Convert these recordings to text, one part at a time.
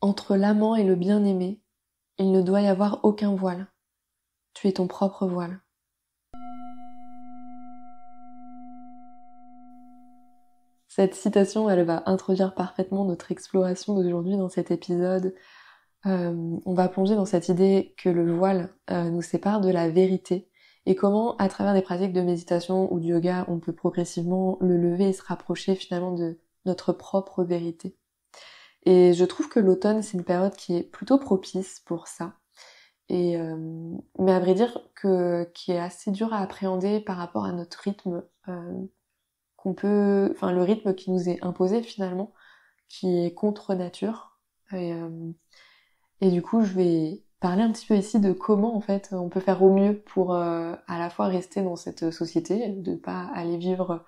Entre l'amant et le bien-aimé, il ne doit y avoir aucun voile. Tu es ton propre voile. Cette citation, elle va introduire parfaitement notre exploration d'aujourd'hui dans cet épisode. On va plonger dans cette idée que le voile nous sépare de la vérité et comment, à travers des pratiques de méditation ou de yoga, on peut progressivement le lever et se rapprocher finalement de notre propre vérité. Et je trouve que l'automne, c'est une période qui est plutôt propice pour ça. Et mais à vrai dire qui est assez dur à appréhender par rapport à notre rythme le rythme qui nous est imposé finalement, qui est contre nature. Et du coup, je vais parler un petit peu ici de comment en fait on peut faire au mieux pour à la fois rester dans cette société, de pas aller vivre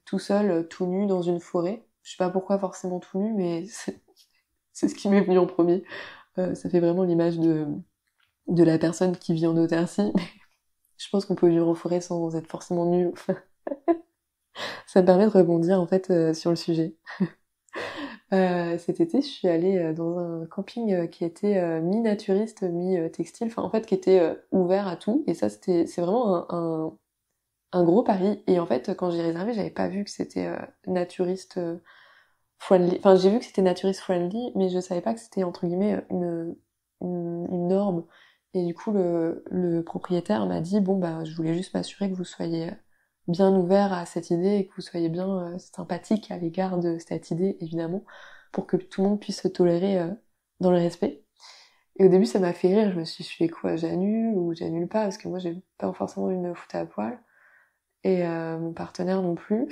tout seul, tout nu dans une forêt. Je sais pas pourquoi forcément tout nu, mais c'est ce qui m'est venu en premier. Ça fait vraiment l'image de la personne qui vit en autarcie. Je pense qu'on peut vivre en forêt sans être forcément nu. Ça me permet de rebondir en fait sur le sujet. Cet été, je suis allée dans un camping qui était mi-naturiste, mi-textile, enfin en fait qui était ouvert à tout. Et ça, c'est vraiment un gros pari. Et en fait, quand j'ai réservé, j'avais pas vu que c'était naturiste friendly. Enfin, j'ai vu que c'était naturiste friendly, mais je savais pas que c'était entre guillemets une norme. Et du coup, le propriétaire m'a dit bon bah, je voulais juste m'assurer que vous soyez bien ouvert à cette idée et que vous soyez bien sympathique à l'égard de cette idée, évidemment, pour que tout le monde puisse se tolérer dans le respect. Et au début, ça m'a fait rire. Je me suis dit, je fais quoi, j'annule ou j'annule pas, parce que moi, j'ai pas forcément envie de me foutre à poil et mon partenaire non plus.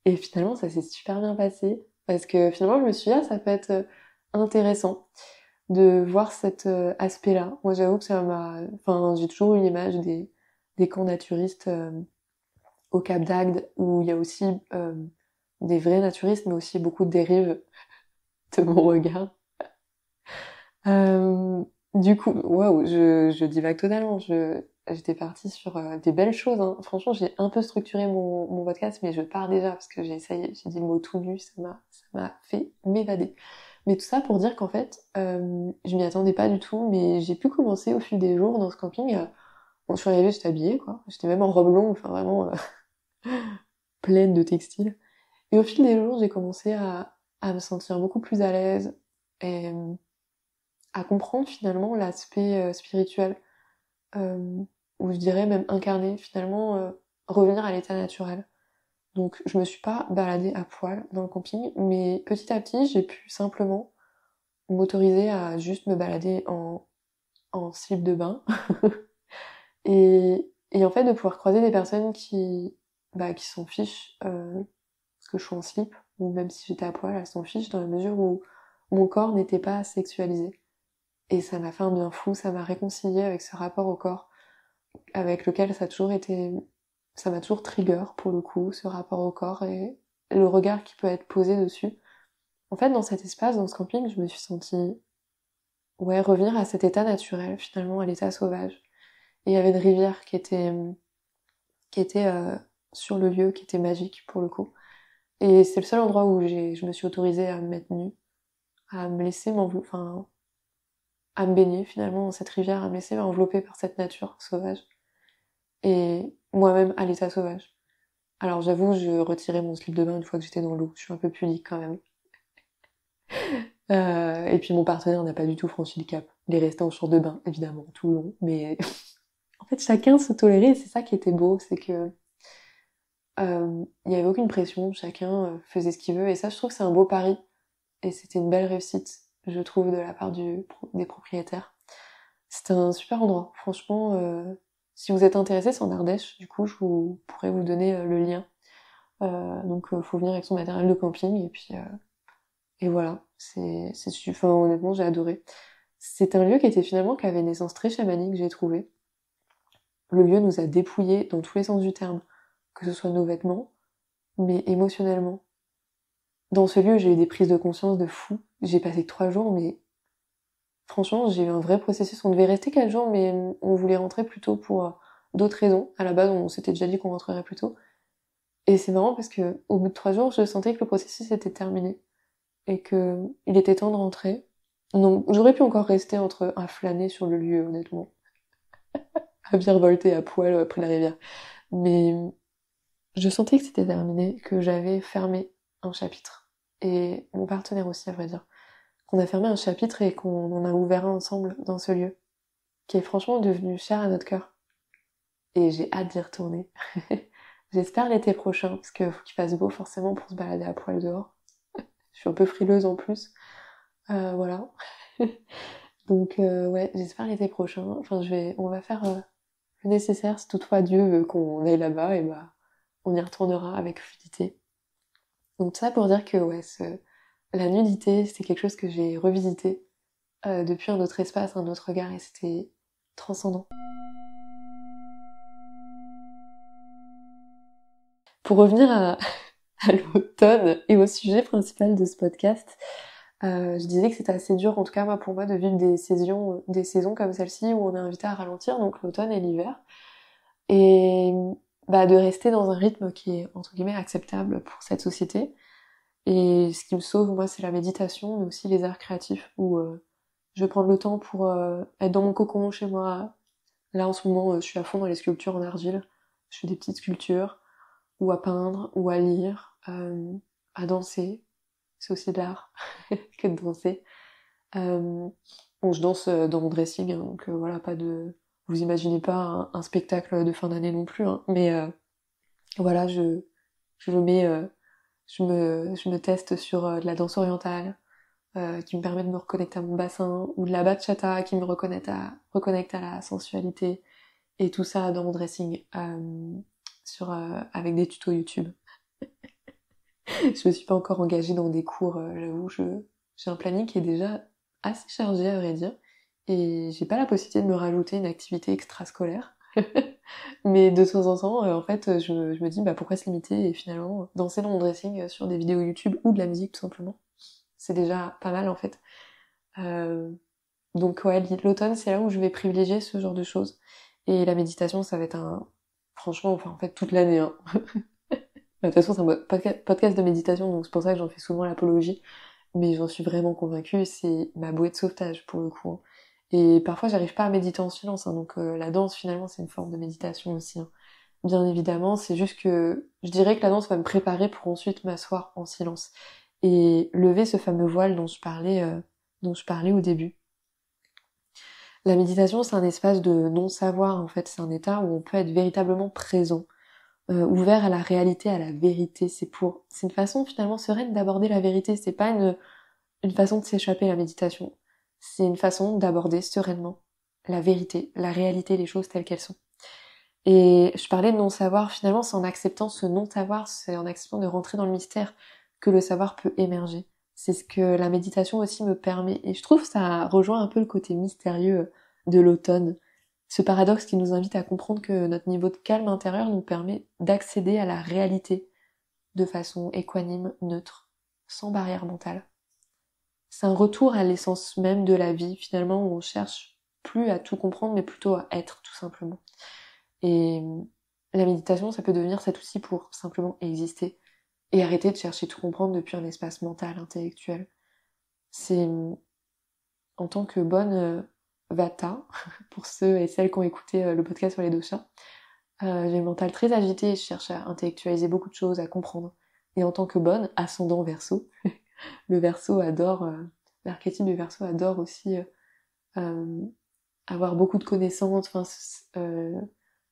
Et finalement, ça s'est super bien passé parce que finalement, je me suis dit, ah, ça peut être intéressant de voir cet aspect-là. Moi, j'avoue que j'ai toujours eu l'image des camps naturistes au Cap d'Agde où il y a aussi des vrais naturistes, mais aussi beaucoup de dérives de mon regard. Euh, du coup, waouh, je divague totalement. J'étais partie sur des belles choses, hein. Franchement, j'ai un peu structuré mon podcast, mais je pars déjà parce que j'ai dit le mot tout nu, ça m'a fait m'évader. Mais tout ça pour dire qu'en fait, je m'y attendais pas du tout, mais j'ai pu commencer au fil des jours dans ce camping. Bon, je suis arrivée, j'étais habillée, quoi. J'étais même en robe longue, enfin vraiment pleine de textiles. Et au fil des jours, j'ai commencé à me sentir beaucoup plus à l'aise et à comprendre finalement l'aspect spirituel, euh, ou je dirais même incarné, finalement revenir à l'état naturel. Donc je me suis pas baladée à poil dans le camping, mais petit à petit j'ai pu simplement m'autoriser à juste me balader en slip de bain et en fait de pouvoir croiser des personnes qui s'en fichent parce que je suis en slip, ou même si j'étais à poil, elles s'en fichent dans la mesure où mon corps n'était pas sexualisé. Et ça m'a fait un bien fou, ça m'a réconcilié avec ce rapport au corps, avec lequel ça m'a toujours trigger pour le coup, ce rapport au corps et le regard qui peut être posé dessus. En fait, dans cet espace, dans ce camping, je me suis sentie, ouais, revenir à cet état naturel, finalement, à l'état sauvage. Et il y avait une rivière qui était sur le lieu, qui était magique pour le coup. Et c'est le seul endroit où je me suis autorisée à me mettre nue, à me laisser à me baigner finalement dans cette rivière, à me laisser envelopper par cette nature sauvage. Et moi-même à l'état sauvage. Alors j'avoue, je retirais mon slip de bain une fois que j'étais dans l'eau. Je suis un peu pudique quand même. Et puis mon partenaire n'a pas du tout franchi le cap. Il est resté en short de bain, évidemment, tout le long. Mais en fait, chacun se tolérait. Et c'est ça qui était beau, c'est que il y avait aucune pression. Chacun faisait ce qu'il veut. Et ça, je trouve que c'est un beau pari. Et c'était une belle réussite, je trouve, de la part des propriétaires. C'était un super endroit. Franchement, si vous êtes intéressé, c'est en Ardèche. Du coup, je pourrais vous donner le lien. Donc, faut venir avec son matériel de camping et voilà. Enfin, honnêtement, j'ai adoré. C'est un lieu qui avait une essence très chamanique, j'ai trouvé. Le lieu nous a dépouillés dans tous les sens du terme, que ce soit nos vêtements, mais émotionnellement. Dans ce lieu, j'ai eu des prises de conscience de fou. J'ai passé 3 jours, mais franchement, j'ai eu un vrai processus. On devait rester 4 jours, mais on voulait rentrer plus tôt pour d'autres raisons. À la base, on s'était déjà dit qu'on rentrerait plus tôt. Et c'est marrant parce que au bout de 3 jours, je sentais que le processus était terminé. et que il était temps de rentrer. Donc j'aurais pu encore rester à flâner sur le lieu, honnêtement, à virevolter à poil près de la rivière. Mais je sentais que c'était terminé, que j'avais fermé un chapitre. Et mon partenaire aussi, à vrai dire. Qu'on a fermé un chapitre et qu'on en a ouvert un ensemble dans ce lieu, qui est franchement devenu cher à notre cœur. Et j'ai hâte d'y retourner. J'espère l'été prochain, parce qu'il faut qu'il fasse beau forcément pour se balader à poil dehors. Je suis un peu frileuse en plus. Voilà. Donc ouais, j'espère l'été prochain. Enfin, on va faire le nécessaire. Si toutefois Dieu veut qu'on aille là-bas, et bah, on y retournera avec fluidité. Donc tout ça pour dire que ouais, la nudité, c'est quelque chose que j'ai revisité depuis un autre espace, un autre regard, et c'était transcendant. Pour revenir à l'automne et au sujet principal de ce podcast, je disais que c'était assez dur, en tout cas moi pour moi, de vivre des saisons comme celle-ci où on est invité à ralentir, donc l'automne et l'hiver, et bah, de rester dans un rythme qui est entre guillemets acceptable pour cette société. Et ce qui me sauve, moi, c'est la méditation, mais aussi les arts créatifs, où je vais prendre le temps pour être dans mon cocon chez moi. Là, en ce moment, je suis à fond dans les sculptures en argile. Je fais des petites sculptures, ou à peindre, ou à lire, à danser. C'est aussi de l'art que de danser. Bon, je danse dans mon dressing, hein, donc voilà, pas de... Vous imaginez pas un spectacle de fin d'année non plus, hein, mais voilà, je mets... je me teste sur de la danse orientale, qui me permet de me reconnecter à mon bassin, ou de la bachata qui me reconnecte à la sensualité, et tout ça dans mon dressing, avec des tutos YouTube. Je me suis pas encore engagée dans des cours, j'avoue, j'ai un planning qui est déjà assez chargé à vrai dire, et j'ai pas la possibilité de me rajouter une activité extrascolaire. Mais de temps en temps, en fait, je me dis bah pourquoi se limiter et finalement danser dans mon dressing sur des vidéos YouTube ou de la musique tout simplement. C'est déjà pas mal en fait. Euh, donc ouais, l'automne c'est là où je vais privilégier ce genre de choses. Et la méditation ça va être franchement, enfin en fait toute l'année, hein. De toute façon c'est un podcast de méditation donc c'est pour ça que j'en fais souvent l'apologie. Mais j'en suis vraiment convaincue, c'est ma bouée de sauvetage pour le coup, hein. Et parfois j'arrive pas à méditer en silence, hein, donc la danse finalement c'est une forme de méditation aussi, hein. Bien évidemment, c'est juste que je dirais que la danse va me préparer pour ensuite m'asseoir en silence et lever ce fameux voile dont je parlais au début. La méditation, c'est un espace de non-savoir, en fait, c'est un état où on peut être véritablement présent, ouvert à la réalité, à la vérité. C'est une façon finalement sereine d'aborder la vérité. C'est pas une façon de s'échapper à la méditation. C'est une façon d'aborder sereinement la vérité, la réalité, les choses telles qu'elles sont. Et je parlais de non-savoir, finalement c'est en acceptant ce non-savoir, c'est en acceptant de rentrer dans le mystère que le savoir peut émerger. C'est ce que la méditation aussi me permet. Et je trouve que ça rejoint un peu le côté mystérieux de l'automne. Ce paradoxe qui nous invite à comprendre que notre niveau de calme intérieur nous permet d'accéder à la réalité de façon équanime, neutre, sans barrière mentale. C'est un retour à l'essence même de la vie, finalement, où on cherche plus à tout comprendre, mais plutôt à être, tout simplement. Et la méditation, ça peut devenir cet outil pour simplement exister et arrêter de chercher tout comprendre depuis un espace mental, intellectuel. C'est en tant que bonne vata, pour ceux et celles qui ont écouté le podcast sur les doshas, j'ai le mental très agité, je cherche à intellectualiser beaucoup de choses, à comprendre. Et en tant que bonne, ascendant verso, le verso adore, l'archétype du verso adore aussi euh, avoir beaucoup de connaissances, enfin,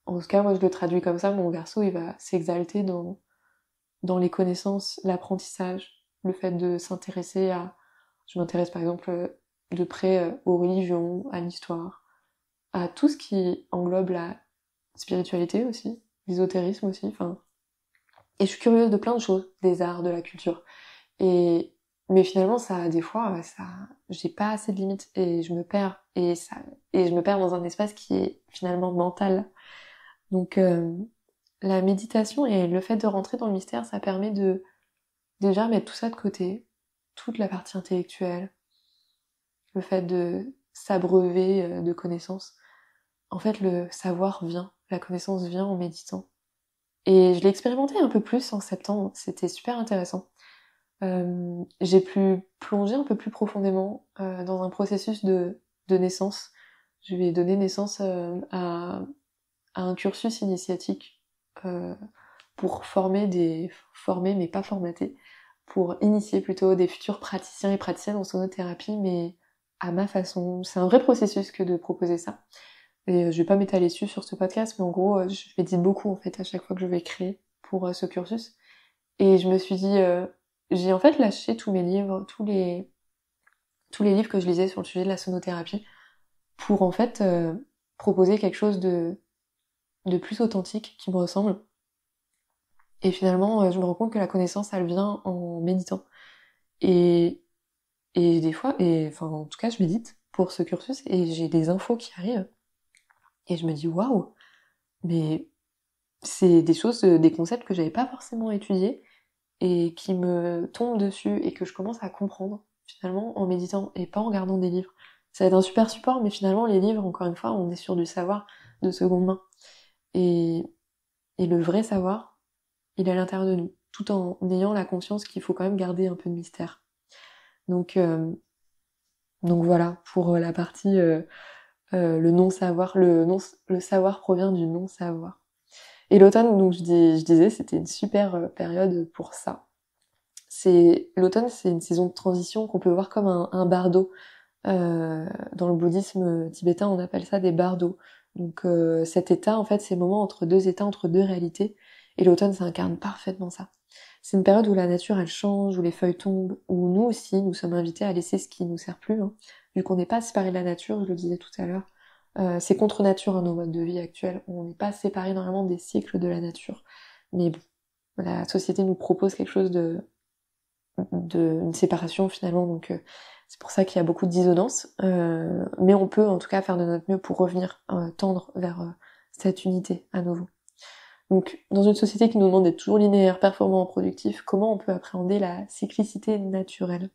en tout cas, moi, je le traduis comme ça. Mon verso, il va s'exalter dans les connaissances, l'apprentissage, le fait de s'intéresser à... Je m'intéresse, par exemple, de près aux religions, à l'histoire, à tout ce qui englobe la spiritualité aussi, l'ésotérisme aussi, enfin... Et je suis curieuse de plein de choses, des arts, de la culture. Mais finalement, ça, des fois, j'ai pas assez de limites et je me perds. Et je me perds dans un espace qui est finalement mental. Donc, la méditation et le fait de rentrer dans le mystère, ça permet de déjà mettre tout ça de côté, toute la partie intellectuelle, le fait de s'abreuver de connaissances. En fait, le savoir vient, la connaissance vient en méditant. Et je l'ai expérimenté un peu plus en septembre, c'était super intéressant. J'ai pu plonger un peu plus profondément dans un processus de naissance. Je vais donner naissance à un cursus initiatique pour former mais pas formater, pour initier plutôt des futurs praticiens et praticiennes en sonothérapie, mais à ma façon. C'est un vrai processus que de proposer ça. Et je vais pas m'étaler dessus sur ce podcast, mais en gros, je médite beaucoup en fait à chaque fois que je vais créer pour ce cursus. Et je me suis dit, j'ai en fait lâché tous mes livres, tous les livres que je lisais sur le sujet de la sonothérapie, pour en fait proposer quelque chose de plus authentique, qui me ressemble. Et finalement, je me rends compte que la connaissance, elle vient en méditant. Et, et des fois, enfin en tout cas, je médite pour ce cursus et j'ai des infos qui arrivent. Et je me dis, waouh, mais c'est des choses, des concepts que j'avais pas forcément étudiés et qui me tombent dessus et que je commence à comprendre finalement en méditant et pas en regardant des livres. Ça va être un super support, mais finalement les livres, encore une fois, on est sur du savoir de seconde main. Et, et le vrai savoir, il est à l'intérieur de nous, tout en ayant la conscience qu'il faut quand même garder un peu de mystère. Donc, euh, donc voilà, pour la partie le non-savoir, le savoir provient du non-savoir. Et l'automne, donc je disais, c'était une super période pour ça. L'automne, c'est une saison de transition qu'on peut voir comme un bardo. Dans le bouddhisme tibétain, on appelle ça des bardos. Donc cet état, en fait, c'est le moment entre deux états, entre deux réalités. Et l'automne, ça incarne parfaitement ça. C'est une période où la nature, elle change, où les feuilles tombent, où nous aussi, nous sommes invités à laisser ce qui nous sert plus. Hein. Vu qu'on n'est pas séparés de la nature, je le disais tout à l'heure, c'est contre nature hein, nos modes de vie actuels. On n'est pas séparés normalement des cycles de la nature. Mais bon, la société nous propose quelque chose une séparation finalement, donc c'est pour ça qu'il y a beaucoup de dissonance, mais on peut en tout cas faire de notre mieux pour revenir tendre vers cette unité à nouveau. Donc dans une société qui nous demande d'être toujours linéaire, performant, productif, comment on peut appréhender la cyclicité naturelle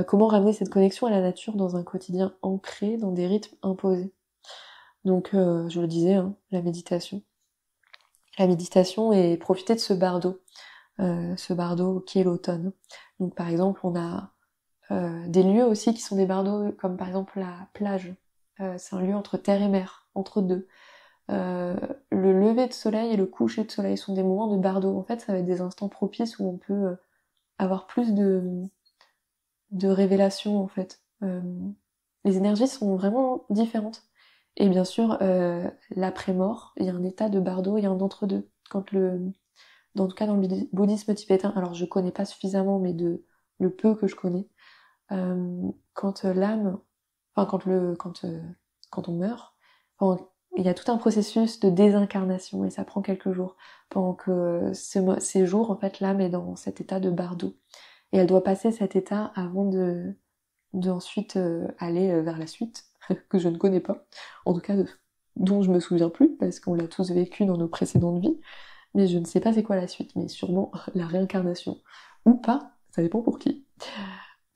comment ramener cette connexion à la nature dans un quotidien ancré dans des rythmes imposés. Donc je le disais, hein, la méditation. La méditation et profiter de ce bardo qui est l'automne. Donc par exemple on a des lieux aussi qui sont des bardeaux, comme par exemple la plage. C'est un lieu entre terre et mer, entre deux. Le lever de soleil et le coucher de soleil sont des moments de bardeau. En fait, ça va être des instants propices où on peut avoir plus de révélations, en fait. Les énergies sont vraiment différentes. Et bien sûr, l'après-mort, il y a un état de bardo, il y a un entre-deux. En tout cas dans le bouddhisme tibétain, alors je connais pas suffisamment, mais de le peu que je connais, quand l'âme, enfin quand on meurt, il y a tout un processus de désincarnation et ça prend quelques jours. Pendant que ces jours, en fait, l'âme est dans cet état de bardo et elle doit passer cet état avant de ensuite aller vers la suite que je ne connais pas, en tout cas dont je me souviens plus parce qu'on l'a tous vécu dans nos précédentes vies, mais je ne sais pas c'est quoi la suite, mais sûrement la réincarnation ou pas, ça dépend pour qui.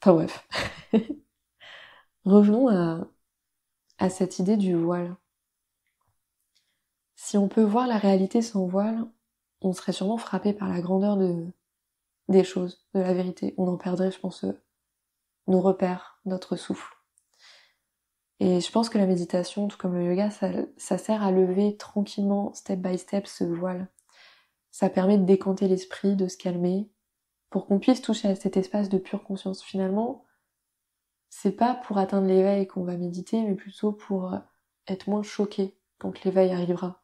Enfin bref. Revenons à cette idée du voile. Si on peut voir la réalité sans voile, on serait sûrement frappé par la grandeur des choses, de la vérité. On en perdrait, je pense, nos repères, notre souffle. Et je pense que la méditation, tout comme le yoga, ça sert à lever tranquillement, step by step, ce voile. Ça permet de décanter l'esprit, de se calmer, pour qu'on puisse toucher à cet espace de pure conscience. Finalement, c'est pas pour atteindre l'éveil qu'on va méditer, mais plutôt pour être moins choqué quand l'éveil arrivera.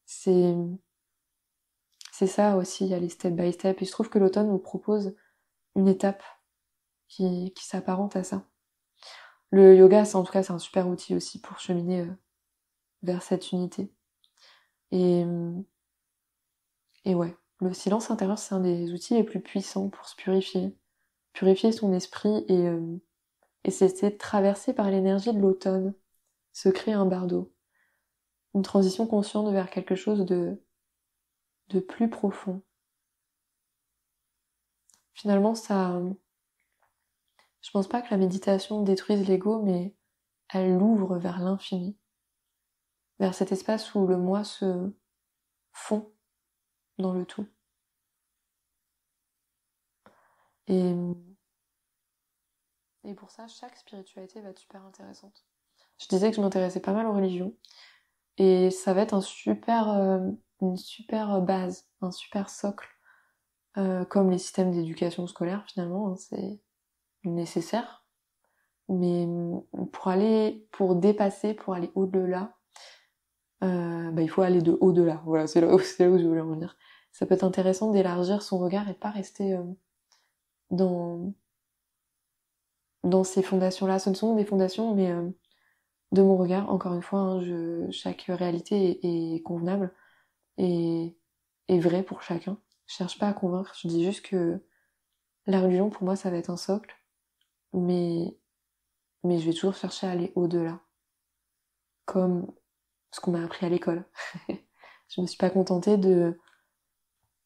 C'est c'est ça aussi, il y a les step by step. Et je trouve que l'automne nous propose une étape qui s'apparente à ça. Le yoga, en tout cas, c'est un super outil aussi pour cheminer vers cette unité. Et, et ouais, le silence intérieur, c'est un des outils les plus puissants pour se purifier. Purifier son esprit et c'est traversé par l'énergie de l'automne. Se créer un bardo. Une transition consciente vers quelque chose de plus profond. Finalement, je pense pas que la méditation détruise l'ego, mais elle l'ouvre vers l'infini, vers cet espace où le moi se fond dans le tout. Et, et pour ça, chaque spiritualité va être super intéressante. Je disais que je m'intéressais pas mal aux religions. Et ça va être une super base, un super socle, comme les systèmes d'éducation scolaire finalement, hein, c'est nécessaire. Mais pour dépasser, pour aller au-delà, il faut aller de au-delà. Voilà, c'est là où je voulais en venir. Ça peut être intéressant d'élargir son regard et de pas rester dans, dans ces fondations-là. Ce ne sont que des fondations, mais de mon regard, encore une fois, hein, chaque réalité est convenable et est vraie pour chacun. Je cherche pas à convaincre, je dis juste que la religion, pour moi, ça va être un socle, mais, mais je vais toujours chercher à aller au-delà, comme ce qu'on m'a appris à l'école. Je me suis pas contentée de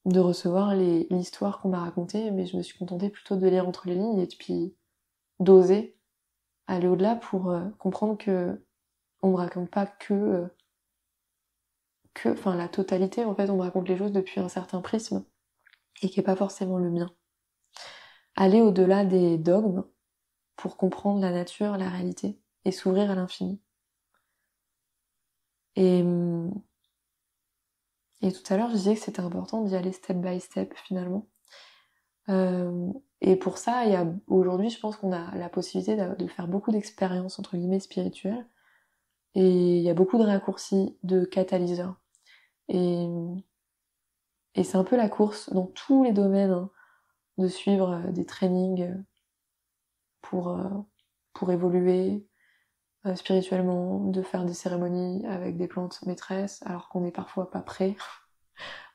recevoir l'histoire qu'on m'a racontée, mais je me suis contentée plutôt de lire entre les lignes et puis d'oser aller au-delà pour comprendre que on me raconte pas enfin la totalité, en fait, on me raconte les choses depuis un certain prisme et qui est pas forcément le mien. Aller au-delà des dogmes pour comprendre la nature, la réalité et s'ouvrir à l'infini. Et, et tout à l'heure, je disais que c'était important d'y aller step by step finalement. Et pour ça, aujourd'hui, je pense qu'on a la possibilité de faire beaucoup d'expériences entre guillemets spirituelles. Et il y a beaucoup de raccourcis, de catalyseurs. Et, et c'est un peu la course dans tous les domaines, hein, de suivre des trainings pour, euh, pour évoluer spirituellement, de faire des cérémonies avec des plantes maîtresses, alors qu'on n'est parfois pas prêt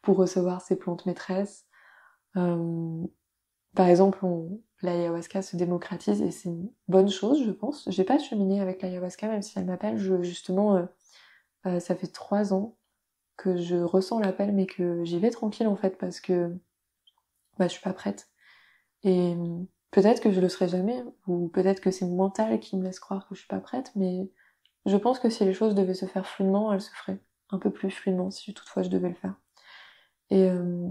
pour recevoir ces plantes maîtresses. Par exemple, l'ayahuasca se démocratise et c'est une bonne chose, je pense. J'ai pas cheminé avec l'ayahuasca, même si elle m'appelle. Ça fait 3 ans que je ressens l'appel, mais que j'y vais tranquille en fait, parce que je suis pas prête. Et peut-être que je le serai jamais, ou peut-être que c'est mon mental qui me laisse croire que je suis pas prête, mais je pense que si les choses devaient se faire fluidement, elles se feraient un peu plus fluidement, si toutefois je devais le faire. Et, euh,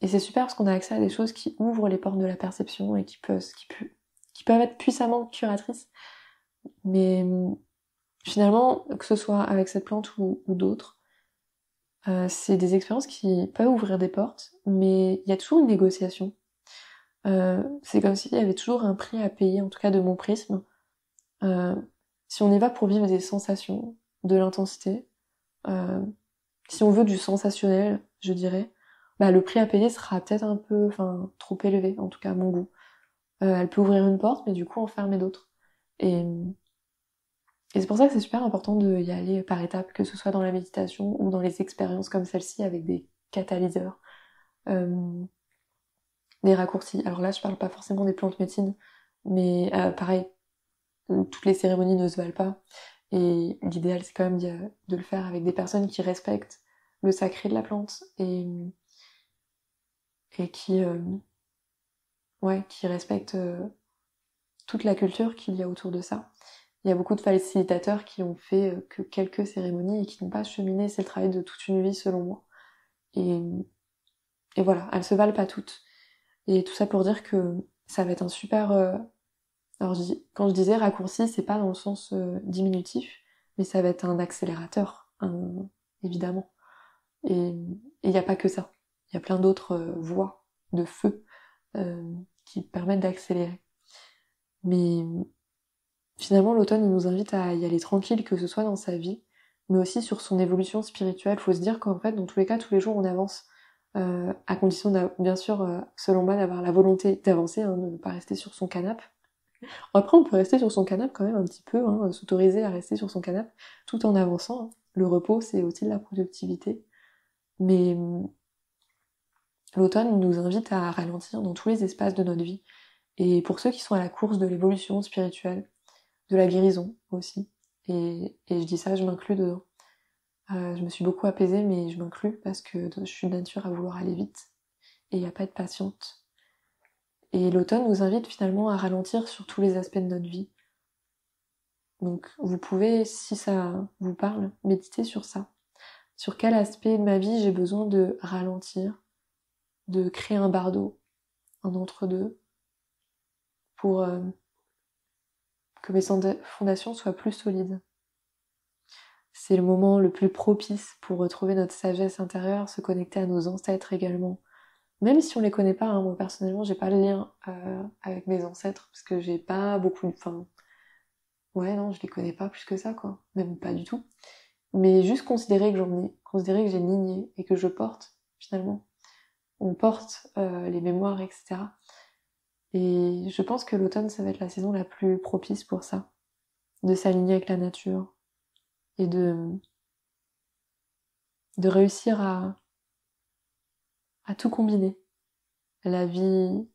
et c'est super parce qu'on a accès à des choses qui ouvrent les portes de la perception et qui peuvent être puissamment curatrices. Mais finalement, que ce soit avec cette plante ou d'autres, c'est des expériences qui peuvent ouvrir des portes, mais il y a toujours une négociation. C'est comme s'il y avait toujours un prix à payer, en tout cas de mon prisme. Euh, si on y va pour vivre des sensations, de l'intensité, euh, si on veut du sensationnel, je dirais, le prix à payer sera peut-être un peu, enfin, trop élevé, en tout cas à mon goût. Elle peut ouvrir une porte, mais du coup en fermer d'autres. Et, et c'est pour ça que c'est super important d'y aller par étapes, que ce soit dans la méditation ou dans les expériences comme celle-ci avec des catalyseurs, euh, des raccourcis. Alors là, je parle pas forcément des plantes médecines, mais pareil, toutes les cérémonies ne se valent pas. Et l'idéal, c'est quand même de le faire avec des personnes qui respectent le sacré de la plante et qui respectent toute la culture qu'il y a autour de ça. Il y a beaucoup de facilitateurs qui ont fait que quelques cérémonies et qui n'ont pas cheminé, c'est le travail de toute une vie selon moi. Et, et voilà, elles se valent pas toutes. Et tout ça pour dire que ça va être un super... alors quand je disais raccourci, c'est pas dans le sens diminutif, mais ça va être un accélérateur, évidemment. Et il n'y a pas que ça. Il y a plein d'autres voies de feu qui permettent d'accélérer. Mais finalement, l'automne, il nous invite à y aller tranquille, que ce soit dans sa vie, mais aussi sur son évolution spirituelle. Faut se dire qu'en fait, dans tous les cas, tous les jours, on avance, à condition, bien sûr, selon moi, d'avoir la volonté d'avancer, hein, de ne pas rester sur son canapé. Après, on peut rester sur son canapé quand même un petit peu, hein, s'autoriser à rester sur son canapé tout en avançant, hein. Le repos, c'est aussi de la productivité. Mais l'automne nous invite à ralentir dans tous les espaces de notre vie. Et pour ceux qui sont à la course de l'évolution spirituelle, de la guérison aussi. Et je dis ça, je m'inclus dedans. Je me suis beaucoup apaisée, mais je m'inclus parce que je suis de nature à vouloir aller vite et à pas être patiente. Et l'automne nous invite finalement à ralentir sur tous les aspects de notre vie. Donc vous pouvez, si ça vous parle, méditer sur ça. Sur quel aspect de ma vie j'ai besoin de ralentir, de créer un bardeau, un entre-deux, pour que mes fondations soient plus solides. C'est le moment le plus propice pour retrouver notre sagesse intérieure, se connecter à nos ancêtres également. Même si on les connaît pas, hein, moi personnellement j'ai pas le lien avec mes ancêtres, parce que j'ai pas beaucoup... Enfin, ouais non, je les connais pas plus que ça quoi, même pas du tout. Mais juste considérer que j'en ai, considérer que j'ai une lignée et que je porte finalement. On porte les mémoires, etc. Et je pense que l'automne, ça va être la saison la plus propice pour ça, de s'aligner avec la nature et de réussir à tout combiner. La vie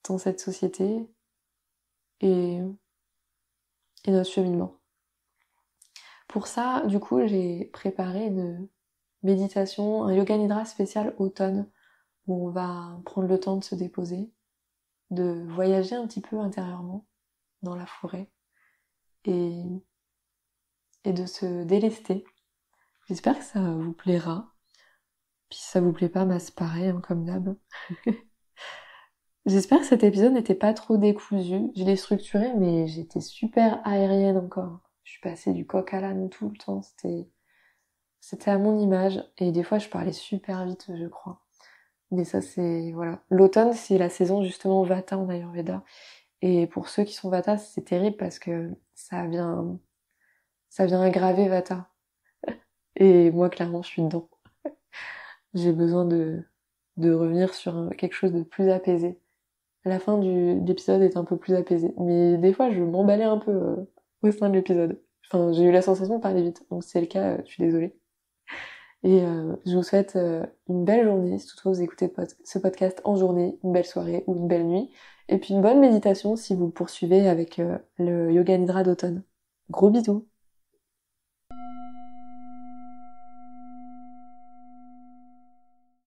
dans cette société et, et notre cheminement. Pour ça, du coup, j'ai préparé une méditation, un yoga nidra spécial automne, où on va prendre le temps de se déposer, de voyager un petit peu intérieurement dans la forêt et de se délester. J'espère que ça vous plaira. Puis si ça vous plaît pas, bah c'est pareil, hein, comme d'hab. J'espère que cet épisode n'était pas trop décousu. Je l'ai structuré, mais j'étais super aérienne encore. Je suis passée du coq à l'âne tout le temps. C'était à mon image. Et des fois, je parlais super vite, je crois. Mais ça, c'est, voilà. L'automne, c'est la saison, justement, Vata en Ayurveda. Et pour ceux qui sont Vata, c'est terrible parce que ça vient aggraver Vata. Et moi, clairement, je suis dedans. J'ai besoin de revenir sur quelque chose de plus apaisé. La fin de l'épisode est un peu plus apaisée. Mais des fois, je m'emballais un peu au sein de l'épisode. Enfin, j'ai eu la sensation de parler vite. Donc, si c'est le cas, je suis désolée. Et je vous souhaite une belle journée, si toutefois vous écoutez ce podcast en journée, une belle soirée ou une belle nuit. Et puis une bonne méditation si vous poursuivez avec le yoga nidra d'automne. Gros bisous!